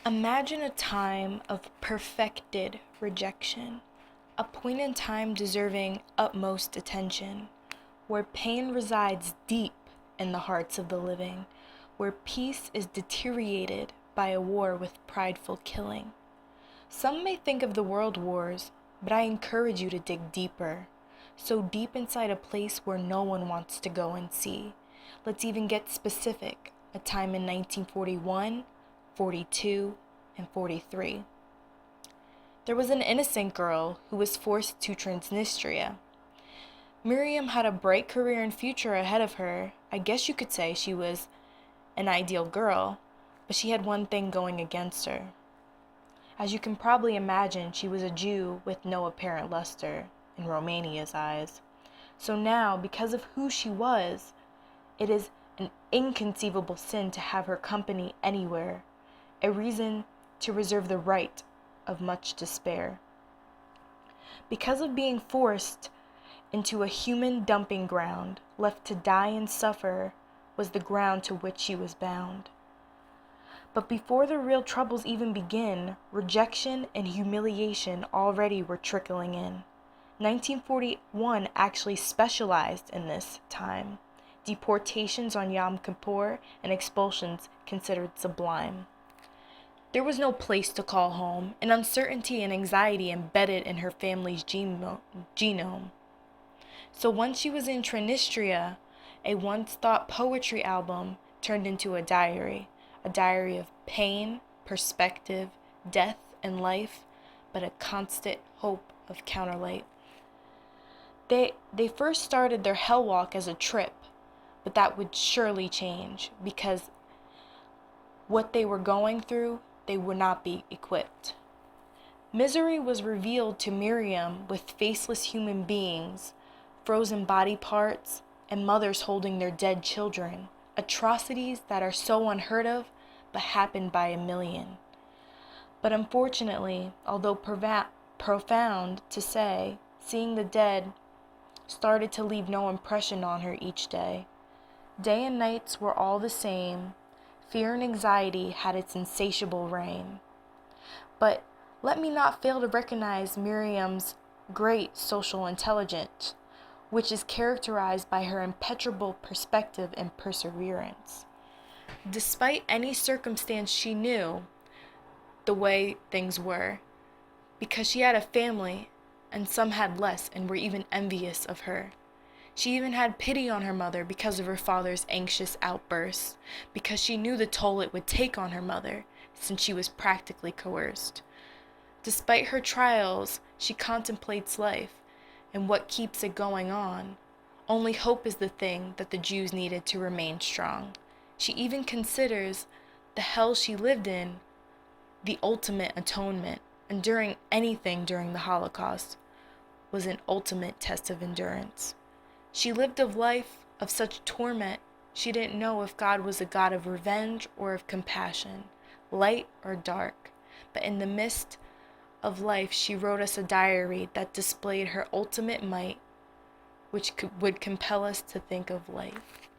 Imagine a time of perfected rejection, a point in time deserving utmost attention, where pain resides deep in the hearts of the living, where peace is deteriorated by a war with prideful killing. Some may think of the world wars, but I encourage you to dig deeper, so deep inside a place where no one wants to go and see. Let's even get specific, a time in 1941, 42, and 43. There was an innocent girl who was forced to Transnistria. Miriam had a bright career and future ahead of her. I guess you could say she was an ideal girl, but she had one thing going against her. As you can probably imagine, she was a Jew with no apparent luster in Romania's eyes. So now, because of who she was, it is an inconceivable sin to have her company anywhere, a reason to reserve the right of much despair. Because of being forced into a human dumping ground, left to die and suffer was the ground to which she was bound. But before the real troubles even begin, rejection and humiliation already were trickling in. 1941 actually specialized in this time. Deportations on Yom Kippur and expulsions considered sublime. There was no place to call home, and uncertainty and anxiety embedded in her family's genome. So once she was in Transnistria, a once-thought poetry album turned into a diary of pain, perspective, death, and life, but a constant hope of counterlight. They first started their hell walk as a trip, but that would surely change, because what they were going through, they would not be equipped. Misery was revealed to Miriam with faceless human beings, frozen body parts, and mothers holding their dead children, atrocities that are so unheard of but happen by a million. But unfortunately, although profound to say, seeing the dead started to leave no impression on her each day. Day and nights were all the same. Fear and anxiety had its insatiable reign. But let me not fail to recognize Miriam's great social intelligence, which is characterized by her impenetrable perspective and perseverance. Despite any circumstance, she knew the way things were, because she had a family, and some had less and were even envious of her. She even had pity on her mother because of her father's anxious outbursts, because she knew the toll it would take on her mother, since she was practically coerced. Despite her trials, she contemplates life and what keeps it going on. Only hope is the thing that the Jews needed to remain strong. She even considers the hell she lived in the ultimate atonement, enduring anything during the Holocaust was an ultimate test of endurance. She lived a life of such torment, she didn't know if God was a God of revenge or of compassion, light or dark. But in the midst of life, she wrote us a diary that displayed her ultimate might, which would compel us to think of life.